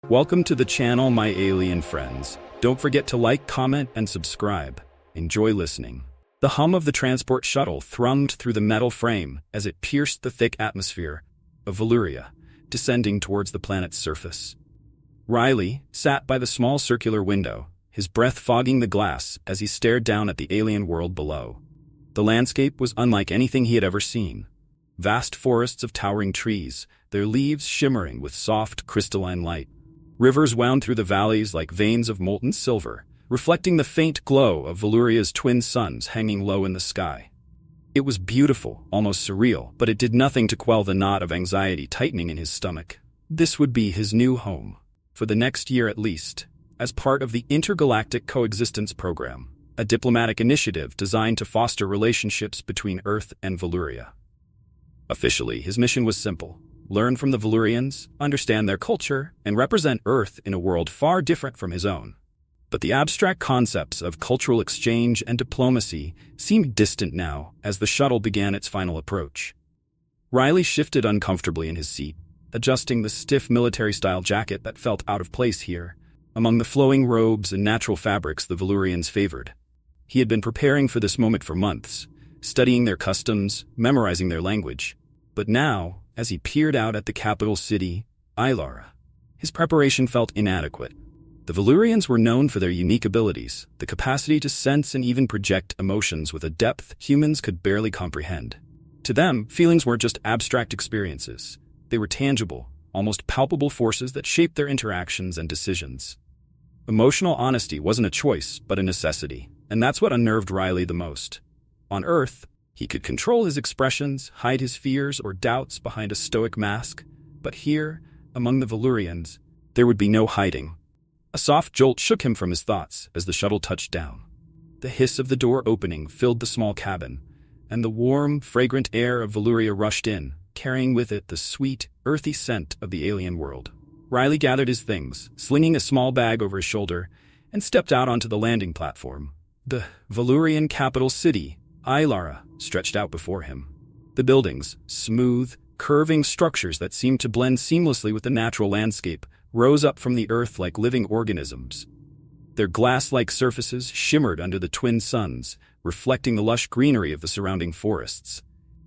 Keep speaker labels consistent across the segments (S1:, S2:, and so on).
S1: Welcome to the channel, my alien friends. Don't forget to like, comment, and subscribe. Enjoy listening. The hum of the transport shuttle thrummed through the metal frame as it pierced the thick atmosphere of Valuria, descending towards the planet's surface. Riley sat by the small circular window, his breath fogging the glass as he stared down at the alien world below. The landscape was unlike anything he had ever seen. Vast forests of towering trees, their leaves shimmering with soft, crystalline light. Rivers wound through the valleys like veins of molten silver, reflecting the faint glow of Valuria's twin suns hanging low in the sky. It was beautiful, almost surreal, but it did nothing to quell the knot of anxiety tightening in his stomach. This would be his new home, for the next year at least, as part of the Intergalactic Coexistence Program, a diplomatic initiative designed to foster relationships between Earth and Valuria. Officially, his mission was simple: learn from the Valurians, understand their culture, and represent Earth in a world far different from his own. But the abstract concepts of cultural exchange and diplomacy seemed distant now as the shuttle began its final approach. Riley shifted uncomfortably in his seat, adjusting the stiff military-style jacket that felt out of place here, among the flowing robes and natural fabrics the Valurians favored. He had been preparing for this moment for months, studying their customs, memorizing their language. But now, as he peered out at the capital city, Iara, his preparation felt inadequate. The Valurians were known for their unique abilities, the capacity to sense and even project emotions with a depth humans could barely comprehend. To them, feelings weren't just abstract experiences. They were tangible, almost palpable forces that shaped their interactions and decisions. Emotional honesty wasn't a choice, but a necessity, and that's what unnerved Riley the most. On Earth, he could control his expressions, hide his fears or doubts behind a stoic mask, but here, among the Valurians, there would be no hiding. A soft jolt shook him from his thoughts as the shuttle touched down. The hiss of the door opening filled the small cabin, and the warm, fragrant air of Valuria rushed in, carrying with it the sweet, earthy scent of the alien world. Riley gathered his things, slinging a small bag over his shoulder, and stepped out onto the landing platform. The Valurian capital city, Iara, stretched out before him. The buildings, smooth, curving structures that seemed to blend seamlessly with the natural landscape, rose up from the earth like living organisms. Their glass-like surfaces shimmered under the twin suns, reflecting the lush greenery of the surrounding forests.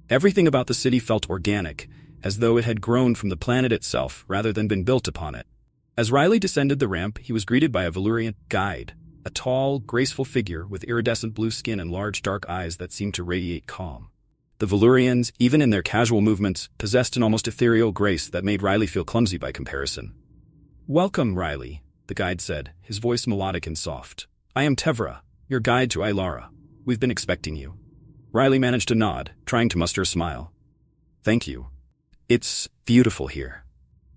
S1: Everything about the city felt organic, as though it had grown from the planet itself rather than been built upon it. As Riley descended the ramp, he was greeted by a Valurian guide, a tall, graceful figure with iridescent blue skin and large dark eyes that seemed to radiate calm. The Valurians, even in their casual movements, possessed an almost ethereal grace that made Riley feel clumsy by comparison. "Welcome, Riley," the guide said, his voice melodic and soft. "I am Tevera, your guide to Iara. We've been expecting you." Riley managed to nod, trying to muster a smile. "Thank you. It's beautiful here."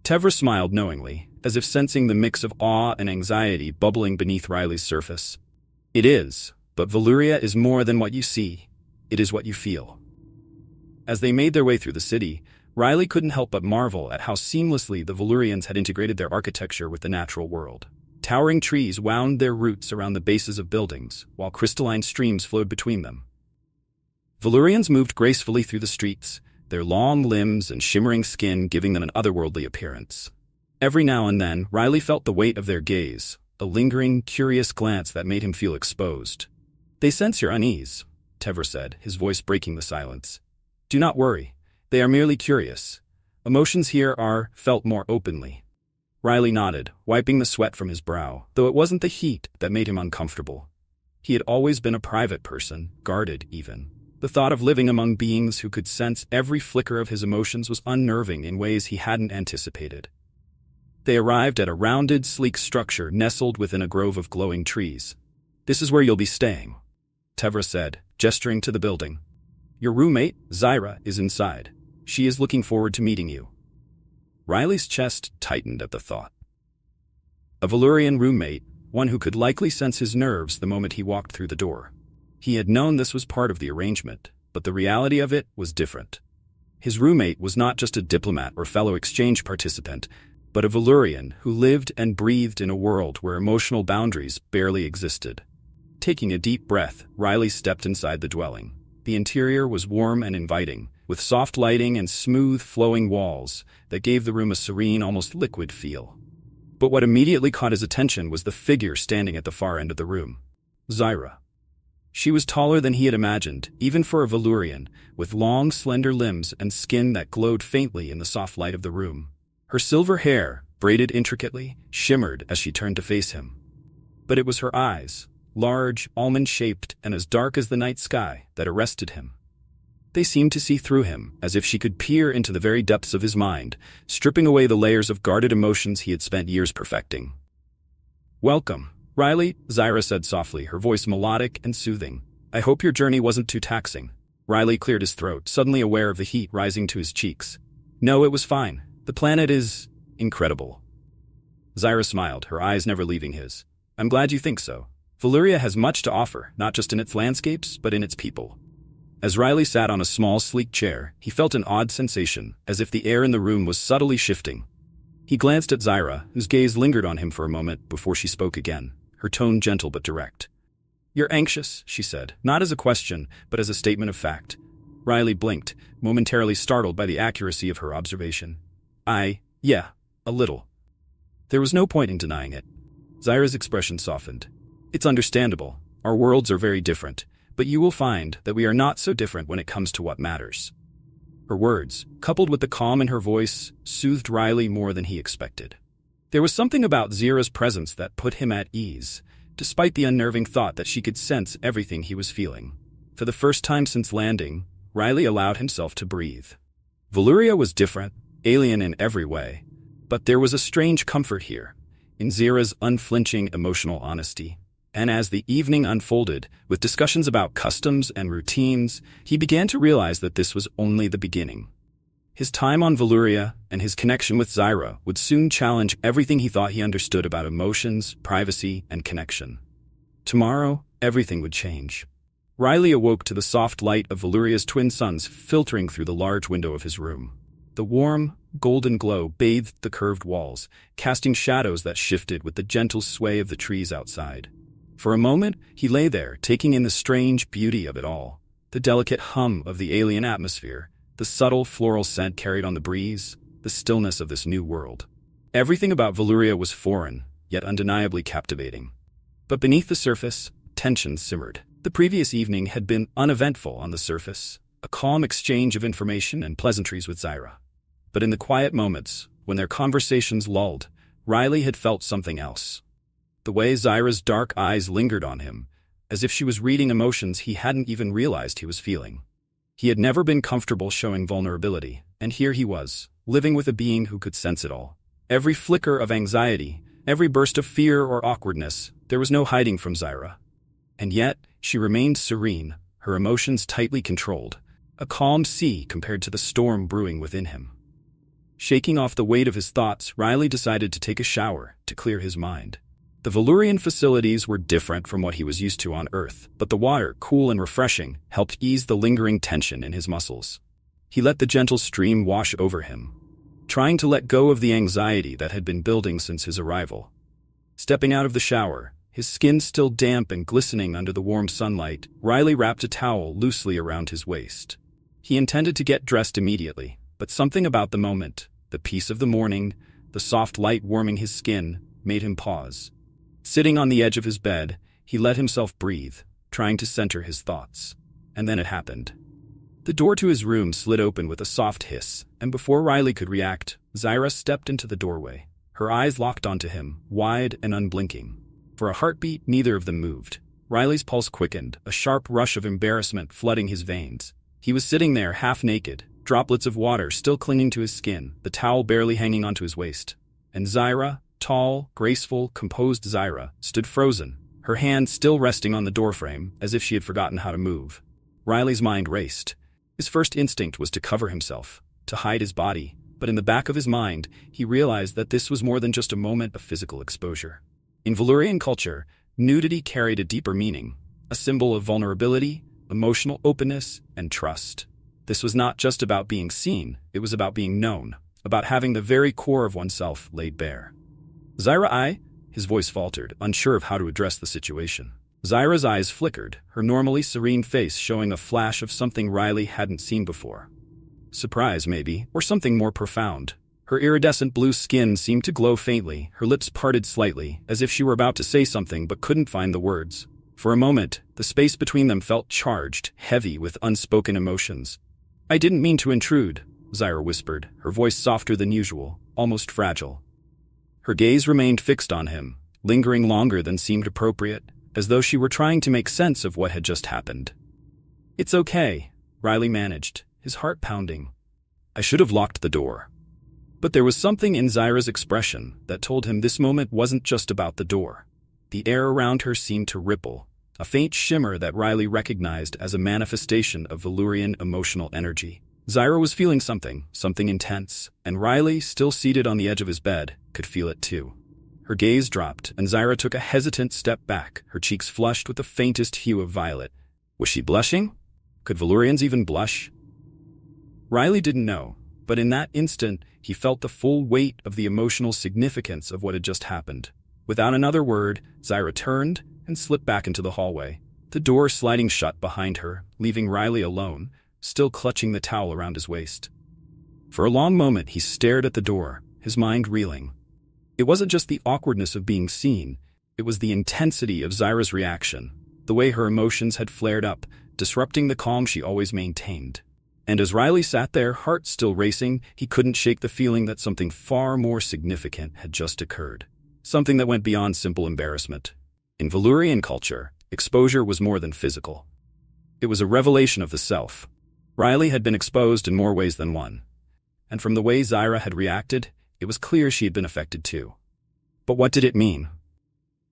S1: Tevera smiled knowingly, as if sensing the mix of awe and anxiety bubbling beneath Riley's surface. "It is, but Valuria is more than what you see. It is what you feel." As they made their way through the city, Riley couldn't help but marvel at how seamlessly the Valurians had integrated their architecture with the natural world. Towering trees wound their roots around the bases of buildings, while crystalline streams flowed between them. Valurians moved gracefully through the streets, their long limbs and shimmering skin giving them an otherworldly appearance. Every now and then, Riley felt the weight of their gaze, a lingering, curious glance that made him feel exposed. "They sense your unease," Tevera said, his voice breaking the silence. "Do not worry. They are merely curious. Emotions here are felt more openly." Riley nodded, wiping the sweat from his brow, though it wasn't the heat that made him uncomfortable. He had always been a private person, guarded even. The thought of living among beings who could sense every flicker of his emotions was unnerving in ways he hadn't anticipated. They arrived at a rounded, sleek structure nestled within a grove of glowing trees. "This is where you'll be staying," Tevera said, gesturing to the building. "Your roommate, Zyra, is inside. She is looking forward to meeting you." Riley's chest tightened at the thought. A Valurian roommate, one who could likely sense his nerves the moment he walked through the door. He had known this was part of the arrangement, but the reality of it was different. His roommate was not just a diplomat or fellow exchange participant, but a Valurian who lived and breathed in a world where emotional boundaries barely existed. Taking a deep breath, Riley stepped inside the dwelling. The interior was warm and inviting, with soft lighting and smooth, flowing walls that gave the room a serene, almost liquid feel. But what immediately caught his attention was the figure standing at the far end of the room. Zyra. She was taller than he had imagined, even for a Valurian, with long, slender limbs and skin that glowed faintly in the soft light of the room. Her silver hair, braided intricately, shimmered as she turned to face him. But it was her eyes, large, almond-shaped, and as dark as the night sky, that arrested him. They seemed to see through him, as if she could peer into the very depths of his mind, stripping away the layers of guarded emotions he had spent years perfecting. "Welcome, Riley," Zyra said softly, her voice melodic and soothing. "I hope your journey wasn't too taxing." Riley cleared his throat, suddenly aware of the heat rising to his cheeks. "No, it was fine. The planet is incredible." Zyra smiled, her eyes never leaving his. "I'm glad you think so. Valuria has much to offer, not just in its landscapes, but in its people." As Riley sat on a small, sleek chair, he felt an odd sensation, as if the air in the room was subtly shifting. He glanced at Zyra, whose gaze lingered on him for a moment before she spoke again, her tone gentle but direct. "You're anxious," she said, not as a question, but as a statement of fact. Riley blinked, momentarily startled by the accuracy of her observation. Yeah, a little." There was no point in denying it. Zyra's expression softened. "It's understandable. Our worlds are very different, but you will find that we are not so different when it comes to what matters." Her words, coupled with the calm in her voice, soothed Riley more than he expected. There was something about Zyra's presence that put him at ease, despite the unnerving thought that she could sense everything he was feeling. For the first time since landing, Riley allowed himself to breathe. Valuria was different, alien in every way, but there was a strange comfort here, in Zyra's unflinching emotional honesty. And as the evening unfolded, with discussions about customs and routines, he began to realize that this was only the beginning. His time on Valuria and his connection with Zyra would soon challenge everything he thought he understood about emotions, privacy, and connection. Tomorrow, everything would change. Riley awoke to the soft light of Valuria's twin suns filtering through the large window of his room. The warm, golden glow bathed the curved walls, casting shadows that shifted with the gentle sway of the trees outside. For a moment, he lay there, taking in the strange beauty of it all. The delicate hum of the alien atmosphere, the subtle floral scent carried on the breeze, the stillness of this new world. Everything about Valuria was foreign, yet undeniably captivating. But beneath the surface, tension simmered. The previous evening had been uneventful on the surface, a calm exchange of information and pleasantries with Zyra. But in the quiet moments, when their conversations lulled, Riley had felt something else. The way Zyra's dark eyes lingered on him, as if she was reading emotions he hadn't even realized he was feeling. He had never been comfortable showing vulnerability, and here he was, living with a being who could sense it all. Every flicker of anxiety, every burst of fear or awkwardness, there was no hiding from Zyra. And yet, she remained serene, her emotions tightly controlled, a calm sea compared to the storm brewing within him. Shaking off the weight of his thoughts, Riley decided to take a shower to clear his mind. The Valurian facilities were different from what he was used to on Earth, but the water, cool and refreshing, helped ease the lingering tension in his muscles. He let the gentle stream wash over him, trying to let go of the anxiety that had been building since his arrival. Stepping out of the shower, his skin still damp and glistening under the warm sunlight, Riley wrapped a towel loosely around his waist. He intended to get dressed immediately, but something about the moment, the peace of the morning, the soft light warming his skin, made him pause. Sitting on the edge of his bed, he let himself breathe, trying to center his thoughts. And then it happened. The door to his room slid open with a soft hiss, and before Riley could react, Zyra stepped into the doorway. Her eyes locked onto him, wide and unblinking. For a heartbeat, neither of them moved. Riley's pulse quickened, a sharp rush of embarrassment flooding his veins. He was sitting there half-naked, droplets of water still clinging to his skin, the towel barely hanging onto his waist. And Zyra, tall, graceful, composed Zyra, stood frozen, her hand still resting on the doorframe, as if she had forgotten how to move. Riley's mind raced. His first instinct was to cover himself, to hide his body, but in the back of his mind, he realized that this was more than just a moment of physical exposure. In Valurian culture, nudity carried a deeper meaning, a symbol of vulnerability, emotional openness, and trust. This was not just about being seen, it was about being known, about having the very core of oneself laid bare. "Zyra, his voice faltered, unsure of how to address the situation. Zyra's eyes flickered, her normally serene face showing a flash of something Riley hadn't seen before. Surprise, maybe, or something more profound. Her iridescent blue skin seemed to glow faintly, her lips parted slightly, as if she were about to say something but couldn't find the words. For a moment, the space between them felt charged, heavy with unspoken emotions. "I didn't mean to intrude," Zyra whispered, her voice softer than usual, almost fragile. Her gaze remained fixed on him, lingering longer than seemed appropriate, as though she were trying to make sense of what had just happened. "It's okay," Riley managed, his heart pounding. "I should have locked the door." But there was something in Zyra's expression that told him this moment wasn't just about the door. The air around her seemed to ripple, a faint shimmer that Riley recognized as a manifestation of Valurian emotional energy. Zyra was feeling something intense, and Riley, still seated on the edge of his bed, could feel it too. Her gaze dropped, and Zyra took a hesitant step back, her cheeks flushed with the faintest hue of violet. Was she blushing? Could Valurians even blush? Riley didn't know, but in that instant, he felt the full weight of the emotional significance of what had just happened. Without another word, Zyra turned and slipped back into the hallway, the door sliding shut behind her, leaving Riley alone, still clutching the towel around his waist. For a long moment, he stared at the door, his mind reeling. It wasn't just the awkwardness of being seen, it was the intensity of Zyra's reaction, the way her emotions had flared up, disrupting the calm she always maintained. And as Riley sat there, heart still racing, he couldn't shake the feeling that something far more significant had just occurred. Something that went beyond simple embarrassment. In Valurian culture, exposure was more than physical. It was a revelation of the self. Riley had been exposed in more ways than one. And from the way Zyra had reacted, it was clear she had been affected too. But what did it mean?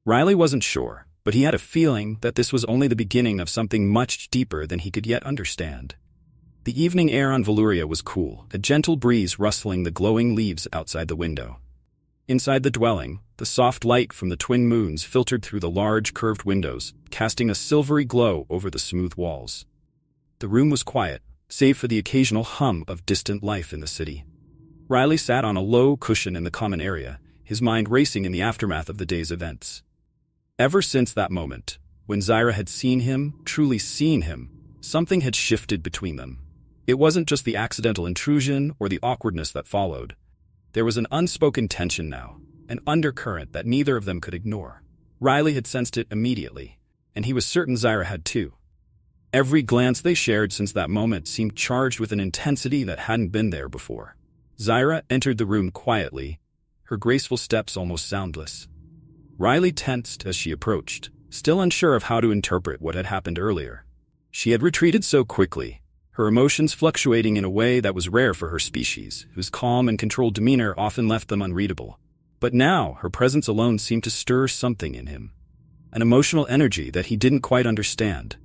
S1: Riley wasn't sure, but he had a feeling that this was only the beginning of something much deeper than he could yet understand. The evening air on Valuria was cool, a gentle breeze rustling the glowing leaves outside the window. Inside the dwelling, the soft light from the twin moons filtered through the large curved windows, casting a silvery glow over the smooth walls. The room was quiet, save for the occasional hum of distant life in the city. Riley sat on a low cushion in the common area, his mind racing in the aftermath of the day's events. Ever since that moment, when Zyra had seen him, truly seen him, something had shifted between them. It wasn't just the accidental intrusion or the awkwardness that followed. There was an unspoken tension now, an undercurrent that neither of them could ignore. Riley had sensed it immediately, and he was certain Zyra had too. Every glance they shared since that moment seemed charged with an intensity that hadn't been there before. Zyra entered the room quietly, her graceful steps almost soundless. Riley tensed as she approached, still unsure of how to interpret what had happened earlier. She had retreated so quickly, her emotions fluctuating in a way that was rare for her species, whose calm and controlled demeanor often left them unreadable. But now, her presence alone seemed to stir something in him, an emotional energy that he didn't quite understand.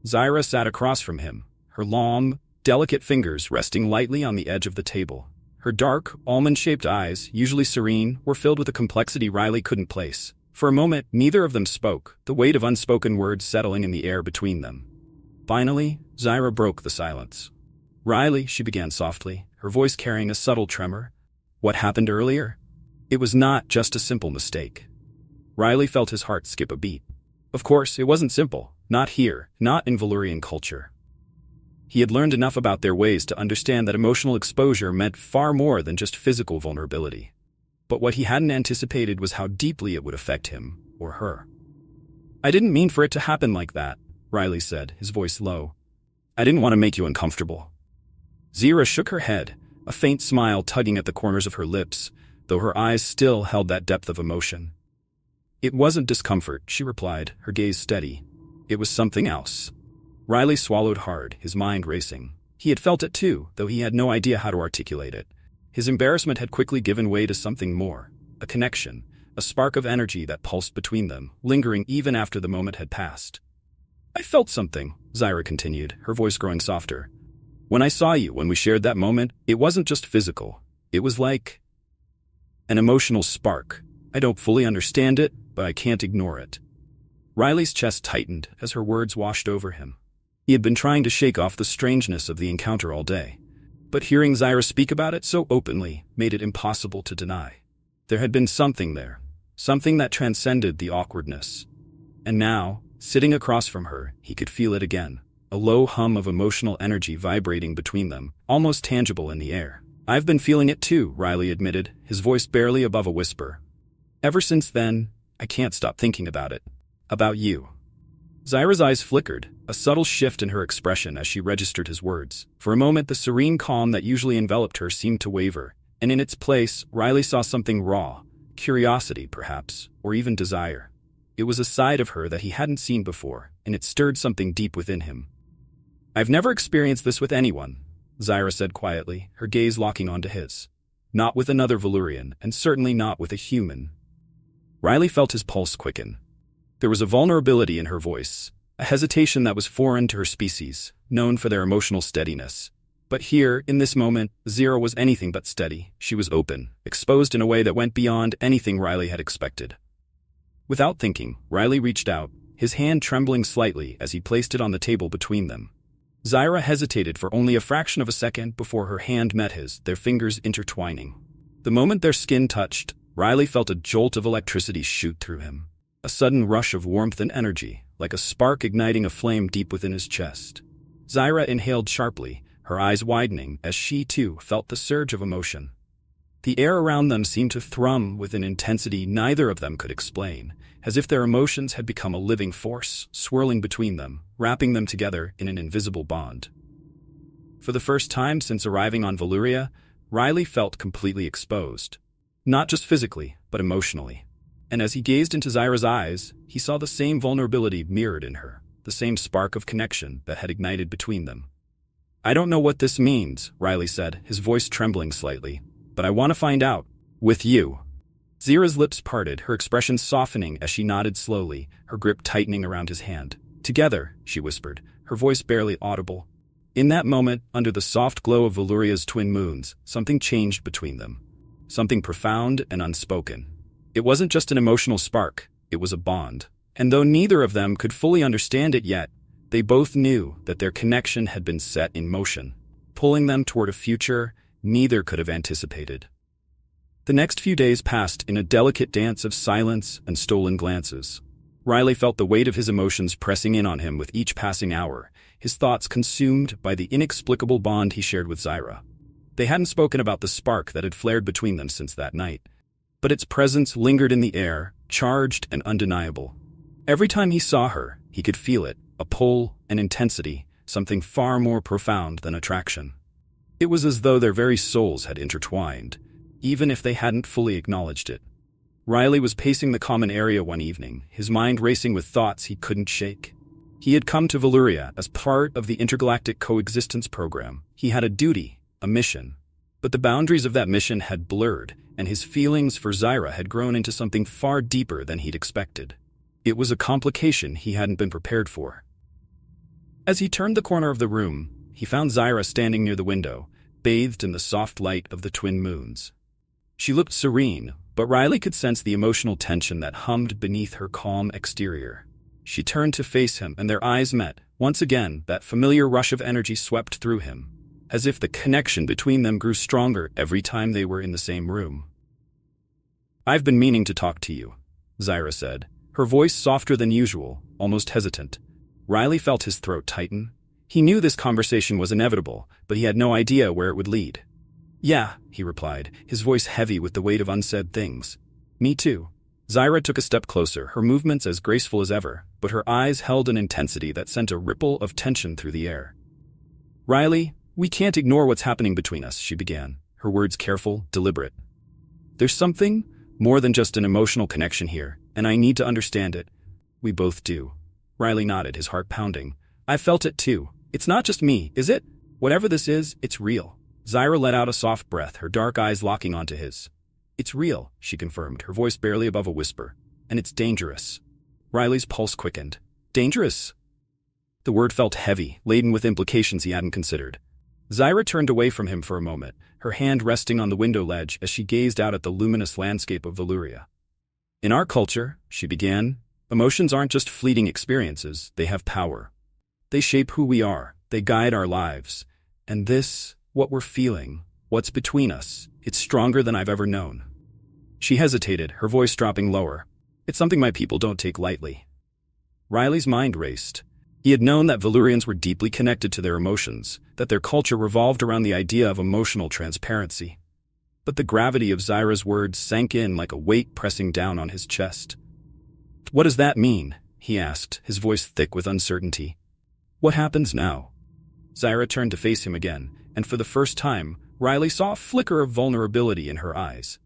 S1: Zyra sat across from him, her long, delicate fingers resting lightly on the edge of the table. Her dark, almond-shaped eyes, usually serene, were filled with a complexity Riley couldn't place. For a moment, neither of them spoke, the weight of unspoken words settling in the air between them. Finally, Zyra broke the silence. "Riley," she began softly, her voice carrying a subtle tremor. "What happened earlier? It was not just a simple mistake." Riley felt his heart skip a beat. Of course, it wasn't simple. Not here, not in Valurian culture. He had learned enough about their ways to understand that emotional exposure meant far more than just physical vulnerability. But what he hadn't anticipated was how deeply it would affect him, or her. "I didn't mean for it to happen like that," Riley said, his voice low. "I didn't want to make you uncomfortable." Zyra shook her head, a faint smile tugging at the corners of her lips, though her eyes still held that depth of emotion. "It wasn't discomfort," she replied, her gaze steady. "It was something else." Riley swallowed hard, his mind racing. He had felt it too, though he had no idea how to articulate it. His embarrassment had quickly given way to something more, a connection, a spark of energy that pulsed between them, lingering even after the moment had passed. "I felt something," Zyra continued, her voice growing softer. "When I saw you, when we shared that moment, it wasn't just physical. It was like an emotional spark. I don't fully understand it, but I can't ignore it." Riley's chest tightened as her words washed over him. He had been trying to shake off the strangeness of the encounter all day, but hearing Zyra speak about it so openly made it impossible to deny. There had been something there, something that transcended the awkwardness. And now, sitting across from her, he could feel it again, a low hum of emotional energy vibrating between them, almost tangible in the air. I've been feeling it too, Riley admitted, his voice barely above a whisper. Ever since then, I can't stop thinking about it. About you. Zyra's eyes flickered, a subtle shift in her expression as she registered his words. For a moment, the serene calm that usually enveloped her seemed to waver, and in its place, Riley saw something raw, curiosity, perhaps, or even desire. It was a side of her that he hadn't seen before, and it stirred something deep within him. I've never experienced this with anyone, Zyra said quietly, her gaze locking onto his. Not with another Valurian, and certainly not with a human. Riley felt his pulse quicken. There was a vulnerability in her voice, a hesitation that was foreign to her species, known for their emotional steadiness. But here, in this moment, Zyra was anything but steady. She was open, exposed in a way that went beyond anything Riley had expected. Without thinking, Riley reached out, his hand trembling slightly as he placed it on the table between them. Zyra hesitated for only a fraction of a second before her hand met his, their fingers intertwining. The moment their skin touched, Riley felt a jolt of electricity shoot through him. A sudden rush of warmth and energy, like a spark igniting a flame deep within his chest. Zyra inhaled sharply, her eyes widening as she, too, felt the surge of emotion. The air around them seemed to thrum with an intensity neither of them could explain, as if their emotions had become a living force, swirling between them, wrapping them together in an invisible bond. For the first time since arriving on Valuria, Riley felt completely exposed. Not just physically, but emotionally. And as he gazed into Zyra's eyes, he saw the same vulnerability mirrored in her, the same spark of connection that had ignited between them. I don't know what this means, Riley said, his voice trembling slightly, but I want to find out. With you. Zyra's lips parted, her expression softening as she nodded slowly, her grip tightening around his hand. Together, she whispered, her voice barely audible. In that moment, under the soft glow of Valuria's twin moons, something changed between them. Something profound and unspoken. It wasn't just an emotional spark, it was a bond. And though neither of them could fully understand it yet, they both knew that their connection had been set in motion, pulling them toward a future neither could have anticipated. The next few days passed in a delicate dance of silence and stolen glances. Riley felt the weight of his emotions pressing in on him with each passing hour, his thoughts consumed by the inexplicable bond he shared with Zyra. They hadn't spoken about the spark that had flared between them since that night, but its presence lingered in the air, charged and undeniable. Every time he saw her, he could feel it, a pull, an intensity, something far more profound than attraction. It was as though their very souls had intertwined, even if they hadn't fully acknowledged it. Riley was pacing the common area one evening, his mind racing with thoughts he couldn't shake. He had come to Valuria as part of the intergalactic coexistence program. He had a duty, a mission. But the boundaries of that mission had blurred, and his feelings for Zyra had grown into something far deeper than he'd expected. It was a complication he hadn't been prepared for. As he turned the corner of the room, he found Zyra standing near the window, bathed in the soft light of the twin moons. She looked serene, but Riley could sense the emotional tension that hummed beneath her calm exterior. She turned to face him, and their eyes met. Once again, that familiar rush of energy swept through him, as if the connection between them grew stronger every time they were in the same room. I've been meaning to talk to you, Zyra said, her voice softer than usual, almost hesitant. Riley felt his throat tighten. He knew this conversation was inevitable, but he had no idea where it would lead. Yeah, he replied, his voice heavy with the weight of unsaid things. Me too. Zyra took a step closer, her movements as graceful as ever, but her eyes held an intensity that sent a ripple of tension through the air. Riley, we can't ignore what's happening between us, she began, her words careful, deliberate. There's something more than just an emotional connection here, and I need to understand it. We both do. Riley nodded, his heart pounding. I felt it too. It's not just me, is it? Whatever this is, it's real. Zyra let out a soft breath, her dark eyes locking onto his. It's real, she confirmed, her voice barely above a whisper. And it's dangerous. Riley's pulse quickened. Dangerous? The word felt heavy, laden with implications he hadn't considered. Zyra turned away from him for a moment, her hand resting on the window ledge as she gazed out at the luminous landscape of Valuria. In our culture, she began, emotions aren't just fleeting experiences, they have power. They shape who we are, they guide our lives. And this, what we're feeling, what's between us, it's stronger than I've ever known. She hesitated, her voice dropping lower. It's something my people don't take lightly. Riley's mind raced. He had known that Valurians were deeply connected to their emotions, that their culture revolved around the idea of emotional transparency. But the gravity of Zyra's words sank in like a weight pressing down on his chest. "What does that mean?" he asked, his voice thick with uncertainty. "What happens now?" Zyra turned to face him again, and for the first time, Riley saw a flicker of vulnerability in her eyes.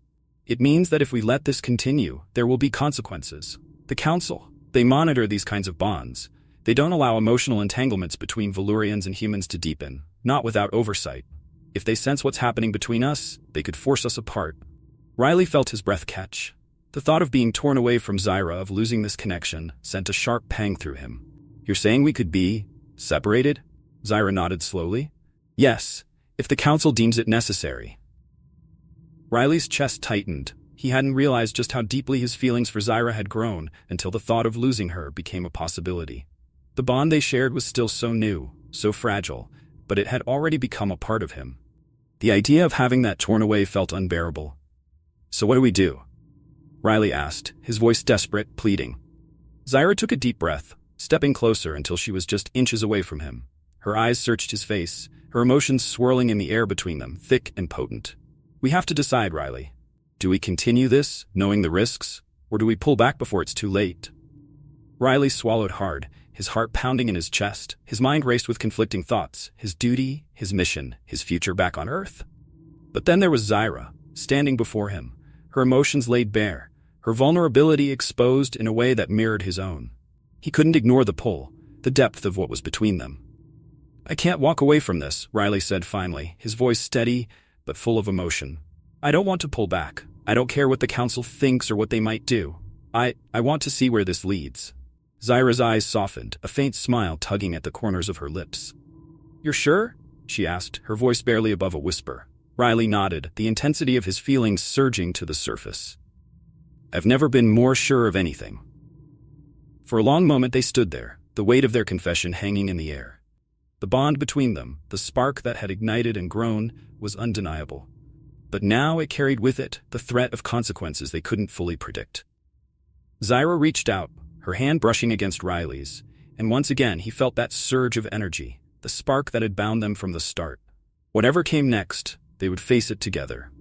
S1: "It means that if we let this continue, there will be consequences. The Council, they monitor these kinds of bonds. They don't allow emotional entanglements between Valurians and humans to deepen, not without oversight. If they sense what's happening between us, they could force us apart." Riley felt his breath catch. The thought of being torn away from Zyra, of losing this connection, sent a sharp pang through him. "You're saying we could be separated?" Zyra nodded slowly. "Yes, if the Council deems it necessary." Riley's chest tightened. He hadn't realized just how deeply his feelings for Zyra had grown until the thought of losing her became a possibility. The bond they shared was still so new, so fragile, but it had already become a part of him. The idea of having that torn away felt unbearable. "So what do we do?" Riley asked, his voice desperate, pleading. Zyra took a deep breath, stepping closer until she was just inches away from him. Her eyes searched his face, her emotions swirling in the air between them, thick and potent. "We have to decide, Riley. Do we continue this, knowing the risks, or do we pull back before it's too late?" Riley swallowed hard, his heart pounding in his chest. His mind raced with conflicting thoughts, his duty, his mission, his future back on Earth. But then there was Zyra, standing before him, her emotions laid bare, her vulnerability exposed in a way that mirrored his own. He couldn't ignore the pull, the depth of what was between them. "I can't walk away from this," Riley said finally, his voice steady but full of emotion. "I don't want to pull back. I don't care what the Council thinks or what they might do. I want to see where this leads." Zyra's eyes softened, a faint smile tugging at the corners of her lips. "You're sure?" she asked, her voice barely above a whisper. Riley nodded, the intensity of his feelings surging to the surface. "I've never been more sure of anything." For a long moment they stood there, the weight of their confession hanging in the air. The bond between them, the spark that had ignited and grown, was undeniable. But now it carried with it the threat of consequences they couldn't fully predict. Zyra reached out, her hand brushing against Riley's, and once again he felt that surge of energy, the spark that had bound them from the start. Whatever came next, they would face it together.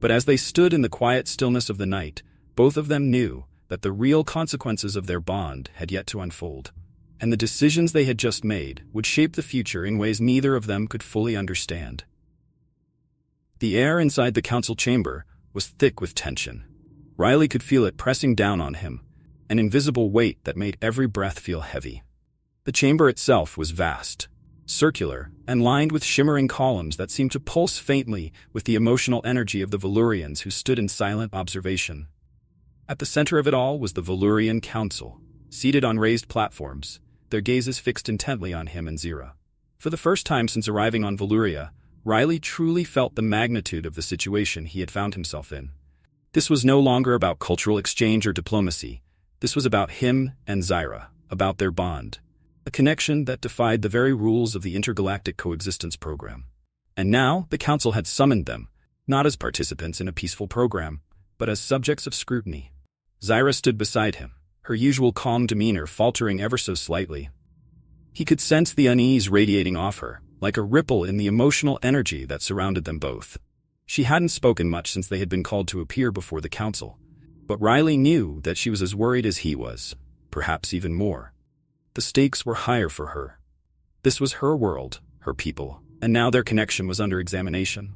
S1: But as they stood in the quiet stillness of the night, both of them knew that the real consequences of their bond had yet to unfold, and the decisions they had just made would shape the future in ways neither of them could fully understand. The air inside the council chamber was thick with tension. Riley could feel it pressing down on him, an invisible weight that made every breath feel heavy. The chamber itself was vast, circular, and lined with shimmering columns that seemed to pulse faintly with the emotional energy of the Valurians who stood in silent observation. At the center of it all was the Valurian Council, seated on raised platforms, their gazes fixed intently on him and Zyra. For the first time since arriving on Valuria, Riley truly felt the magnitude of the situation he had found himself in. This was no longer about cultural exchange or diplomacy. This was about him and Zyra, about their bond, a connection that defied the very rules of the intergalactic coexistence program. And now the Council had summoned them, not as participants in a peaceful program, but as subjects of scrutiny. Zyra stood beside him, her usual calm demeanor faltering ever so slightly. He could sense the unease radiating off her, like a ripple in the emotional energy that surrounded them both. She hadn't spoken much since they had been called to appear before the council, but Riley knew that she was as worried as he was, perhaps even more. The stakes were higher for her. This was her world, her people, and now their connection was under examination.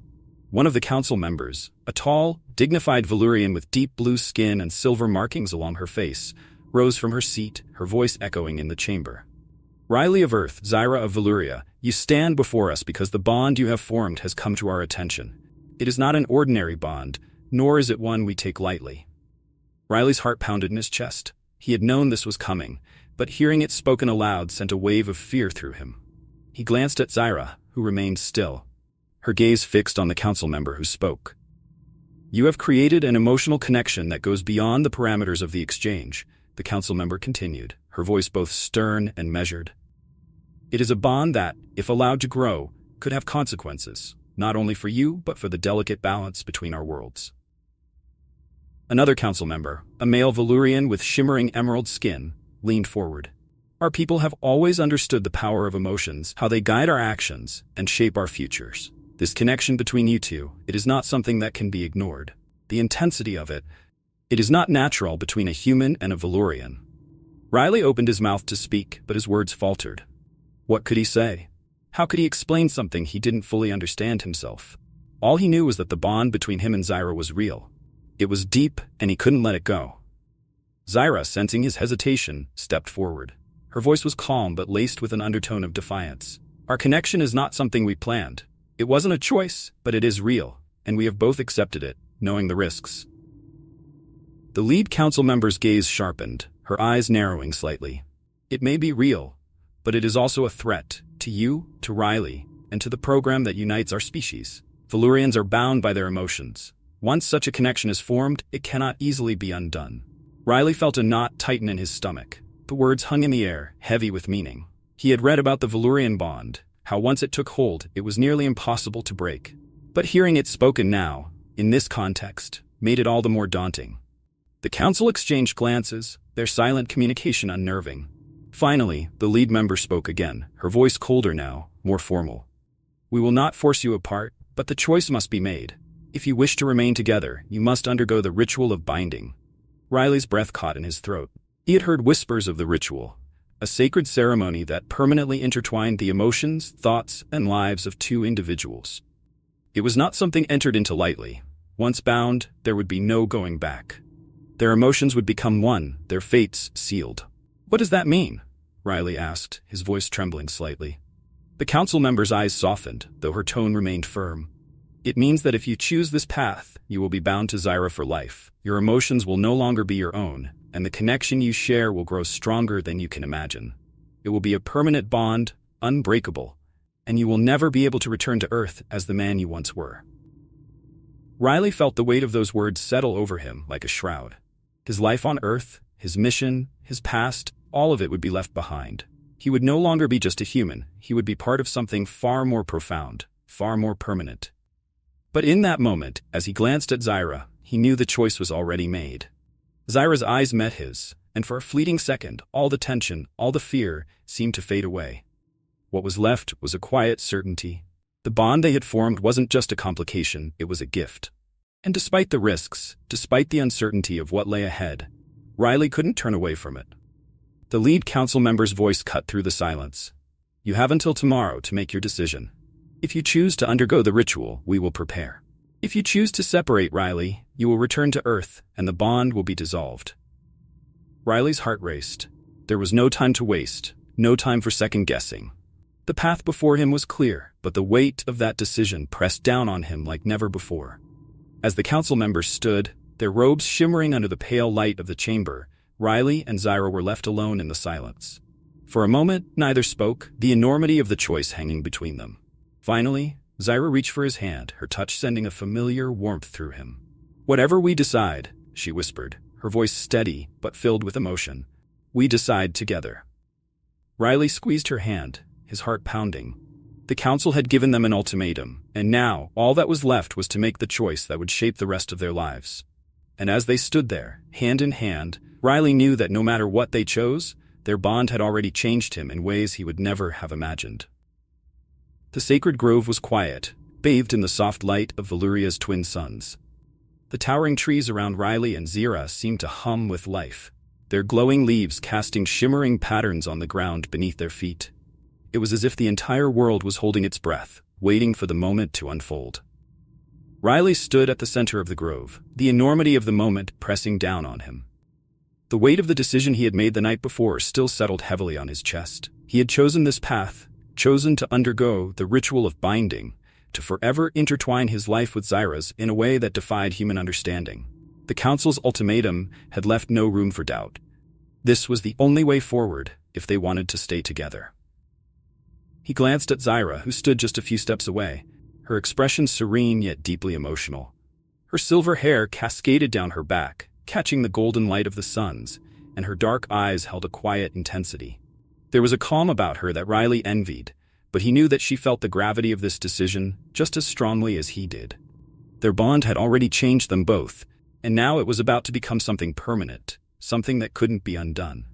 S1: One of the council members, a tall, dignified Valurian with deep blue skin and silver markings along her face, rose from her seat, her voice echoing in the chamber. "Riley of Earth, Zyra of Valuria, you stand before us because the bond you have formed has come to our attention. It is not an ordinary bond, nor is it one we take lightly." Riley's heart pounded in his chest. He had known this was coming, but hearing it spoken aloud sent a wave of fear through him. He glanced at Zyra, who remained still, her gaze fixed on the council member who spoke. "You have created an emotional connection that goes beyond the parameters of the exchange," the council member continued, her voice both stern and measured. "It is a bond that, if allowed to grow, could have consequences, not only for you, but for the delicate balance between our worlds." Another council member, a male Valurian with shimmering emerald skin, leaned forward. Our people have always understood the power of emotions, how they guide our actions and shape our futures. This connection between you two, it is not something that can be ignored. The intensity of it is not natural between a human and a Valurian. Riley opened his mouth to speak, but his words faltered. What could he say? How could he explain something he didn't fully understand himself? All he knew was that the bond between him and Zyra was real. It was deep, and he couldn't let it go. Zyra, sensing his hesitation, stepped forward. Her voice was calm but laced with an undertone of defiance. Our connection is not something we planned. It wasn't a choice, but it is real, and we have both accepted it, knowing the risks. The lead council member's gaze sharpened, her eyes narrowing slightly. It may be real, but it is also a threat to you, to Riley, and to the program that unites our species. Valurians are bound by their emotions. Once such a connection is formed, it cannot easily be undone. Riley felt a knot tighten in his stomach. The words hung in the air, heavy with meaning. He had read about the Valurian bond, how once it took hold, it was nearly impossible to break. But hearing it spoken now, in this context, made it all the more daunting. The council exchanged glances, their silent communication unnerving. Finally, the lead member spoke again, her voice colder now, more formal. We will not force you apart, but the choice must be made. If you wish to remain together, you must undergo the ritual of binding. Riley's breath caught in his throat. He had heard whispers of the ritual, a sacred ceremony that permanently intertwined the emotions, thoughts, and lives of two individuals. It was not something entered into lightly. Once bound, there would be no going back. Their emotions would become one, their fates sealed. What does that mean? Riley asked, his voice trembling slightly. The council member's eyes softened, though her tone remained firm. It means that if you choose this path, you will be bound to Zyra for life. Your emotions will no longer be your own, and the connection you share will grow stronger than you can imagine. It will be a permanent bond, unbreakable, and you will never be able to return to Earth as the man you once were. Riley felt the weight of those words settle over him like a shroud. His life on Earth, his mission, his past, all of it would be left behind. He would no longer be just a human, he would be part of something far more profound, far more permanent. But in that moment, as he glanced at Zyra, he knew the choice was already made. Zyra's eyes met his, and for a fleeting second, all the tension, all the fear, seemed to fade away. What was left was a quiet certainty. The bond they had formed wasn't just a complication, it was a gift. And despite the risks, despite the uncertainty of what lay ahead, Riley couldn't turn away from it. The lead council member's voice cut through the silence. You have until tomorrow to make your decision. If you choose to undergo the ritual, we will prepare. If you choose to separate Riley, you will return to Earth, and the bond will be dissolved. Riley's heart raced. There was no time to waste, no time for second-guessing. The path before him was clear, but the weight of that decision pressed down on him like never before. As the council members stood, their robes shimmering under the pale light of the chamber, Riley and Zyra were left alone in the silence. For a moment, neither spoke, the enormity of the choice hanging between them. Finally, Zyra reached for his hand, her touch sending a familiar warmth through him. Whatever we decide, she whispered, her voice steady but filled with emotion, we decide together. Riley squeezed her hand, his heart pounding. The council had given them an ultimatum, and now all that was left was to make the choice that would shape the rest of their lives. And as they stood there, hand in hand, Riley knew that no matter what they chose, their bond had already changed him in ways he would never have imagined. The sacred grove was quiet, bathed in the soft light of Valuria's twin suns. The towering trees around Riley and Zyra seemed to hum with life, their glowing leaves casting shimmering patterns on the ground beneath their feet. It was as if the entire world was holding its breath, waiting for the moment to unfold. Riley stood at the center of the grove, the enormity of the moment pressing down on him. The weight of the decision he had made the night before still settled heavily on his chest. He had chosen this path, chosen to undergo the ritual of binding, to forever intertwine his life with Zyra's in a way that defied human understanding. The council's ultimatum had left no room for doubt. This was the only way forward if they wanted to stay together. He glanced at Zyra, who stood just a few steps away, her expression serene yet deeply emotional. Her silver hair cascaded down her back, catching the golden light of the suns, and her dark eyes held a quiet intensity. There was a calm about her that Riley envied, but he knew that she felt the gravity of this decision just as strongly as he did. Their bond had already changed them both, and now it was about to become something permanent, something that couldn't be undone.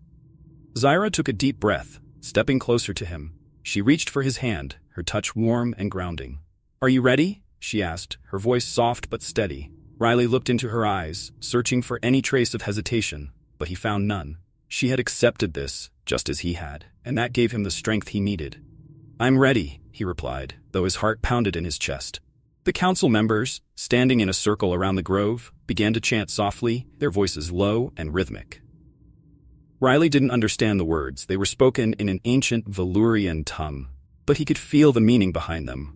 S1: Zyra took a deep breath, stepping closer to him. She reached for his hand, her touch warm and grounding. "Are you ready?" she asked, her voice soft but steady. Riley looked into her eyes, searching for any trace of hesitation, but he found none. She had accepted this, just as he had, and that gave him the strength he needed. "I'm ready," he replied, though his heart pounded in his chest. The council members, standing in a circle around the grove, began to chant softly, their voices low and rhythmic. Riley didn't understand the words. They were spoken in an ancient Valurian tongue, but he could feel the meaning behind them.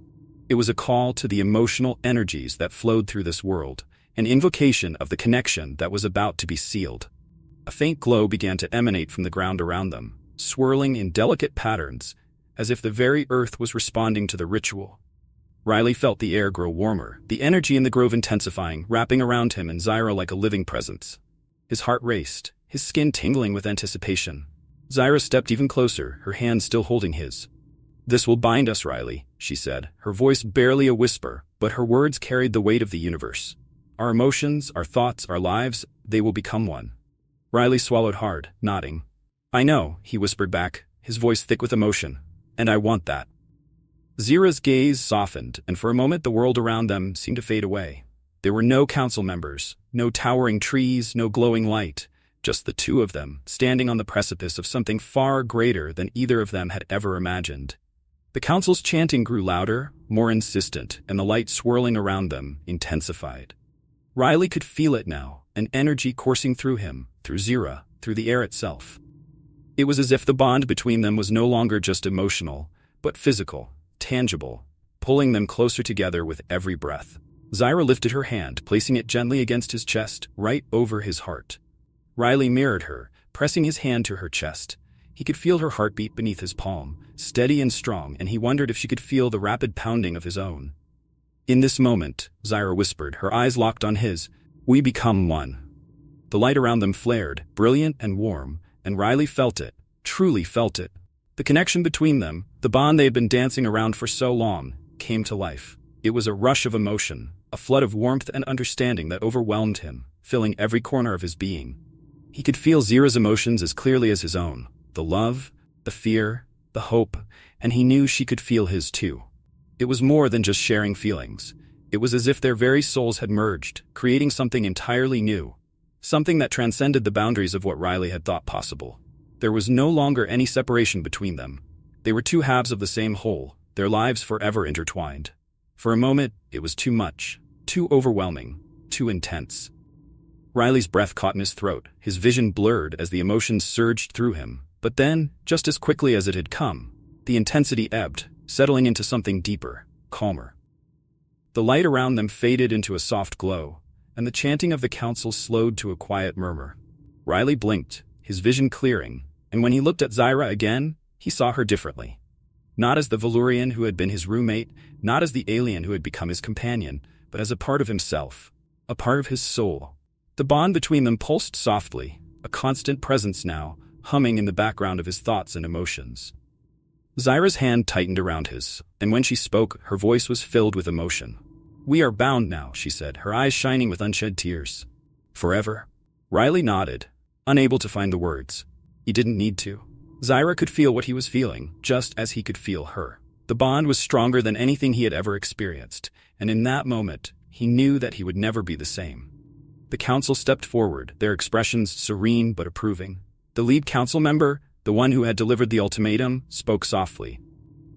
S1: It was a call to the emotional energies that flowed through this world, an invocation of the connection that was about to be sealed. A faint glow began to emanate from the ground around them, swirling in delicate patterns, as if the very earth was responding to the ritual. Riley felt the air grow warmer, the energy in the grove intensifying, wrapping around him and Zyra like a living presence. His heart raced, his skin tingling with anticipation. Zyra stepped even closer, her hand still holding his. "This will bind us, Riley," she said, her voice barely a whisper, but her words carried the weight of the universe. "Our emotions, our thoughts, our lives, they will become one." Riley swallowed hard, nodding. "I know," he whispered back, his voice thick with emotion. "And I want that." Zyra's gaze softened, and for a moment the world around them seemed to fade away. There were no council members, no towering trees, no glowing light, just the two of them, standing on the precipice of something far greater than either of them had ever imagined. The council's chanting grew louder, more insistent, and the light swirling around them intensified. Riley could feel it now, an energy coursing through him, through Zyra, through the air itself. It was as if the bond between them was no longer just emotional, but physical, tangible, pulling them closer together with every breath. Zyra lifted her hand, placing it gently against his chest, right over his heart. Riley mirrored her, pressing his hand to her chest. He could feel her heartbeat beneath his palm, steady and strong, and he wondered if she could feel the rapid pounding of his own. "In this moment," Zyra whispered, her eyes locked on his, "we become one." The light around them flared, brilliant and warm, and Riley felt it, truly felt it. The connection between them, the bond they had been dancing around for so long, came to life. It was a rush of emotion, a flood of warmth and understanding that overwhelmed him, filling every corner of his being. He could feel Zyra's emotions as clearly as his own, the love, the fear, the hope, and he knew she could feel his too. It was more than just sharing feelings. It was as if their very souls had merged, creating something entirely new, something that transcended the boundaries of what Riley had thought possible. There was no longer any separation between them. They were two halves of the same whole, their lives forever intertwined. For a moment, it was too much, too overwhelming, too intense. Riley's breath caught in his throat, his vision blurred as the emotions surged through him. But then, just as quickly as it had come, the intensity ebbed, settling into something deeper, calmer. The light around them faded into a soft glow, and the chanting of the council slowed to a quiet murmur. Riley blinked, his vision clearing, and when he looked at Zyra again, he saw her differently. Not as the Valurian who had been his roommate, not as the alien who had become his companion, but as a part of himself, a part of his soul. The bond between them pulsed softly, a constant presence now, humming in the background of his thoughts and emotions. Zyra's hand tightened around his, and when she spoke, her voice was filled with emotion. "We are bound now," she said, her eyes shining with unshed tears. "Forever?" Riley nodded, unable to find the words. He didn't need to. Zyra could feel what he was feeling, just as he could feel her. The bond was stronger than anything he had ever experienced, and in that moment, he knew that he would never be the same. The council stepped forward, their expressions serene but approving. The lead council member, the one who had delivered the ultimatum, spoke softly.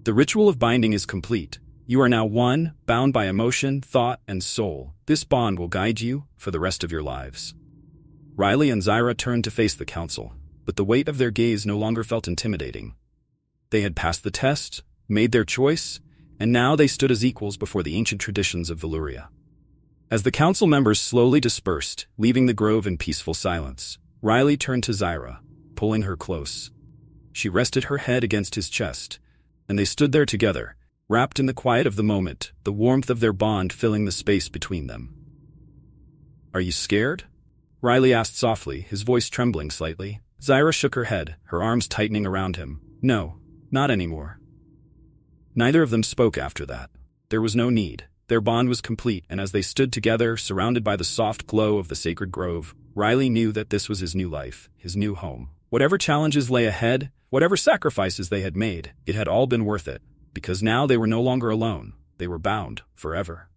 S1: "The ritual of binding is complete. You are now one, bound by emotion, thought, and soul. This bond will guide you for the rest of your lives." Riley and Zyra turned to face the council, but the weight of their gaze no longer felt intimidating. They had passed the test, made their choice, and now they stood as equals before the ancient traditions of Valuria. As the council members slowly dispersed, leaving the grove in peaceful silence, Riley turned to Zyra, pulling her close. She rested her head against his chest, and they stood there together, wrapped in the quiet of the moment, the warmth of their bond filling the space between them. "Are you scared?" Riley asked softly, his voice trembling slightly. Zyra shook her head, her arms tightening around him. "No, not anymore." Neither of them spoke after that. There was no need. Their bond was complete, and as they stood together, surrounded by the soft glow of the sacred grove, Riley knew that this was his new life, his new home. Whatever challenges lay ahead, whatever sacrifices they had made, it had all been worth it, because now they were no longer alone. They were bound forever.